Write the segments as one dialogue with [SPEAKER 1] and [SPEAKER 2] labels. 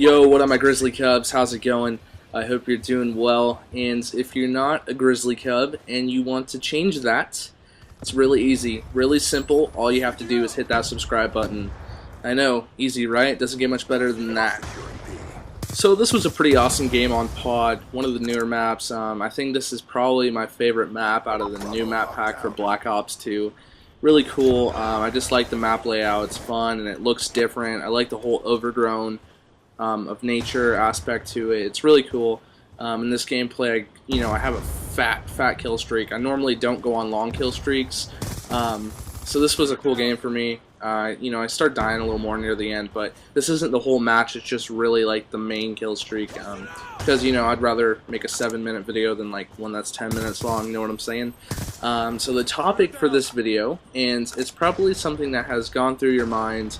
[SPEAKER 1] Yo, what up, my Grizzly Cubs? How's it going? I hope you're doing well. And if you're not a Grizzly Cub and you want to change that, it's really easy, really simple. All you have to do is hit that subscribe button. I know, easy, right? Doesn't get much better than that. So this was a pretty awesome game on Pod, one of the newer maps. I think this is probably my favorite map out of the new map pack for Black Ops 2. Really cool. I just like the map layout. It's fun and it looks different. I like the whole overgrown of nature aspect to it. It's really cool. In this gameplay, I have a fat kill streak. I normally don't go on long kill streaks, so this was a cool game for me. I start dying a little more near the end, but this isn't the whole match. It's just really like the main kill streak, because I'd rather make a 7-minute video than like one that's 10 minutes long. You know what I'm saying? So the topic for this video, and it's probably something that has gone through your mind.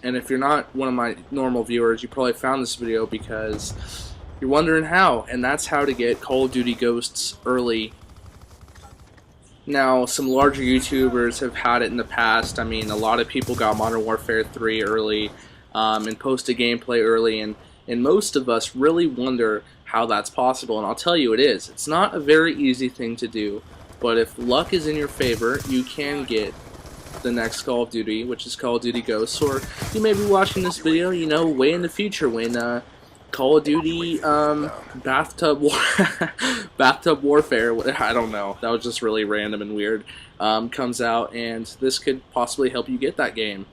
[SPEAKER 1] And if you're not one of my normal viewers, you probably found this video because you're wondering how, and that's how to get Call of Duty Ghosts early. Now, some larger YouTubers have had it in the past. I mean, a lot of people got Modern Warfare 3 early and posted gameplay early, and most of us really wonder how that's possible, and I'll tell you it is. It's not a very easy thing to do, but if luck is in your favor, you can get the next Call of Duty, which is Call of Duty Ghosts, or you may be watching this video, way in the future when Call of Duty bathtub warfare, I don't know, that was just really random and weird, comes out, and this could possibly help you get that game.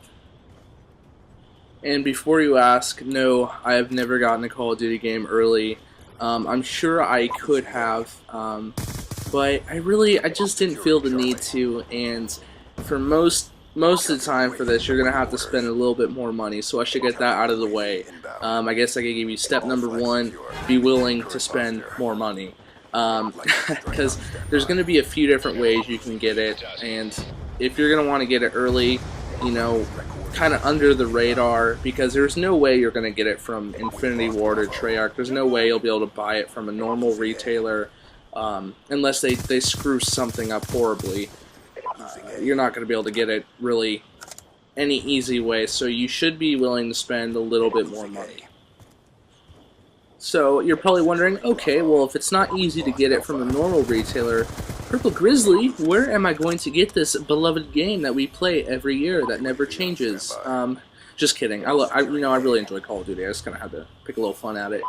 [SPEAKER 1] And before you ask, no, I have never gotten a Call of Duty game early. I'm sure I could have, but I just didn't feel the need to, and for most of the time for this, you're going to have to spend a little bit more money, so I should get that out of the way. I guess I could give you step number 1, be willing to spend more money. Because there's going to be a few different ways you can get it, and if you're going to want to get it early, kind of under the radar, because there's no way you're going to get it from Infinity Ward or Treyarch. There's no way you'll be able to buy it from a normal retailer, unless they screw something up horribly. You're not going to be able to get it really any easy way, so you should be willing to spend a little bit more money. So you're probably wondering, okay, well, if it's not easy to get it from a normal retailer, Purple Grizzly, where am I going to get this beloved game that we play every year that never changes? Just kidding. I really enjoy Call of Duty. I just kind of had to pick a little fun at it.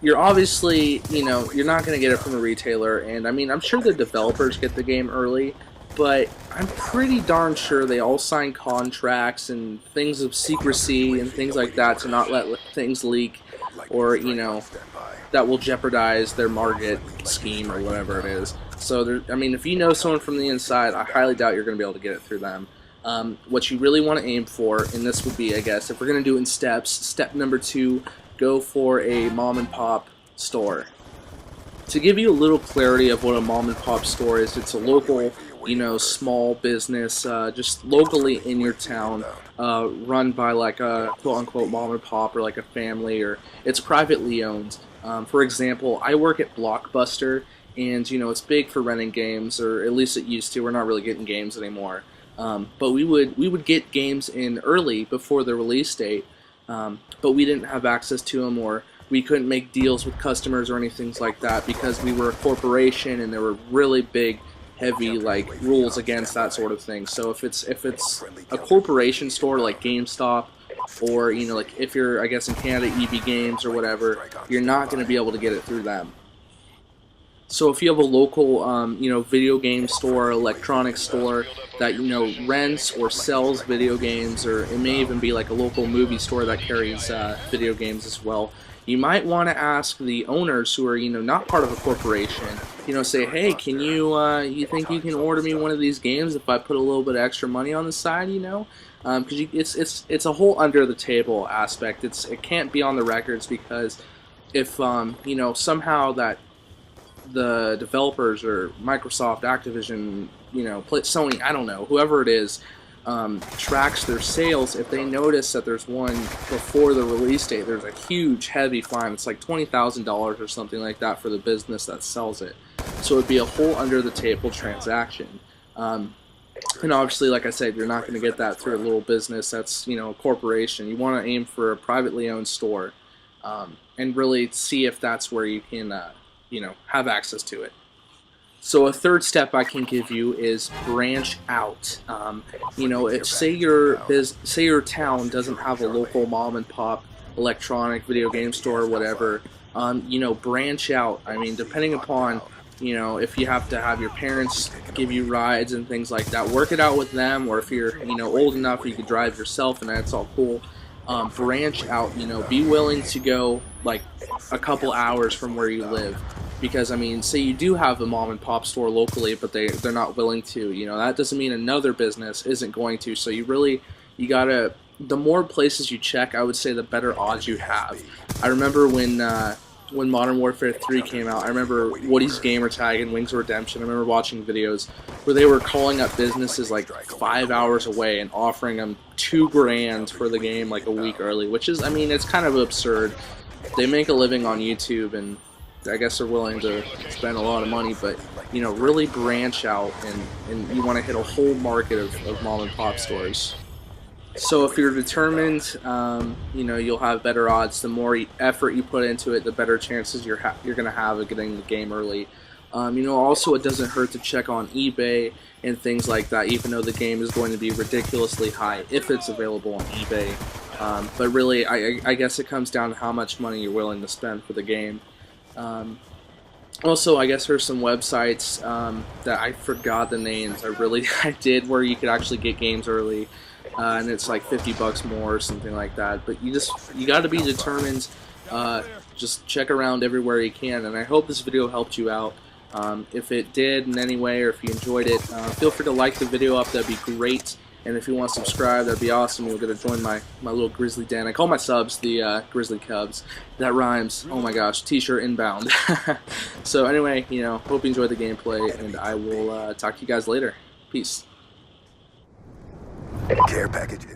[SPEAKER 1] You're obviously, you're not going to get it from a retailer, and I mean, I'm sure the developers get the game early, but I'm pretty darn sure they all sign contracts and things of secrecy and things like that to not let things leak, or, that will jeopardize their market scheme or whatever it is. So, I mean, if you know someone from the inside, I highly doubt you're going to be able to get it through them. What you really want to aim for, and this would be, I guess, if we're going to do it in steps, step number 2, go for a mom and pop store. To give you a little clarity of what a mom and pop store is, it's a local, small business, just locally in your town, run by like a quote-unquote mom and pop, or like a family, or it's privately owned. For example, I work at Blockbuster, and it's big for renting games, or at least it used to. We're not really getting games anymore, but we would get games in early before the release date. But we didn't have access to them, or we couldn't make deals with customers or anything like that, because we were a corporation and there were really big, heavy rules against that sort of thing. So if it's a corporation store like GameStop, or if you're, I guess, in Canada, EB Games or whatever, you're not going to be able to get it through them. So if you have a local, video game store, electronics store that, rents or sells video games, or it may even be like a local movie store that carries video games as well, you might want to ask the owners who are, not part of a corporation, say, hey, can you think you can order me one of these games if I put a little bit of extra money on the side, because it's a whole under the table aspect. It can't be on the records, because if, somehow that the developers, or Microsoft, Activision, Sony, I don't know, whoever it is, tracks their sales, if they notice that there's one before the release date, there's a huge, heavy fine. It's like $20,000 or something like that for the business that sells it. So it'd be a whole under-the-table transaction. And obviously, like I said, you're not going to get that through a little business that's, you know, a corporation. You want to aim for a privately owned store, and really see if that's where you can, you know, have access to it. So a third step I can give you is branch out. You know, if say your town doesn't have a local mom and pop electronic video game store or whatever, you know, branch out. I mean, depending upon, you know, if you have to have your parents give you rides and things like that, work it out with them. Or if you're, you know, old enough you can drive yourself, and that's all cool. Branch out. You know, be willing to go like a couple hours from where you live. Because, I mean, say you do have a mom and pop store locally, but they're not willing to, you know, that doesn't mean another business isn't going to. So you gotta, the more places you check, I would say the better odds you have. I remember when Modern Warfare 3 came out, I remember Woody's Gamertag and Wings of Redemption, I remember watching videos where they were calling up businesses like 5 hours away and offering them $2,000 for the game like a week early, which is, I mean, it's kind of absurd. They make a living on YouTube, and I guess they're willing to spend a lot of money, but, you know, really branch out, and you want to hit a whole market of mom and pop stores. So if you're determined, you know, you'll have better odds. The more effort you put into it, the better chances you're going to have of getting the game early. You know, also it doesn't hurt to check on eBay and things like that, even though the game is going to be ridiculously high if it's available on eBay. But really, I guess it comes down to how much money you're willing to spend for the game. Also, I guess there's some websites that I forgot the names. I did, where you could actually get games early, and it's like $50 more or something like that. But you got to be determined. Just check around everywhere you can, and I hope this video helped you out. If it did in any way, or if you enjoyed it, feel free to like the video up. That'd be great. And if you want to subscribe, that'd be awesome. You'll get to join my little Grizzly Den. I call my subs the Grizzly Cubs. That rhymes. Oh my gosh. T-shirt inbound. So anyway, you know, hope you enjoyed the gameplay, and I will talk to you guys later. Peace.
[SPEAKER 2] Care package.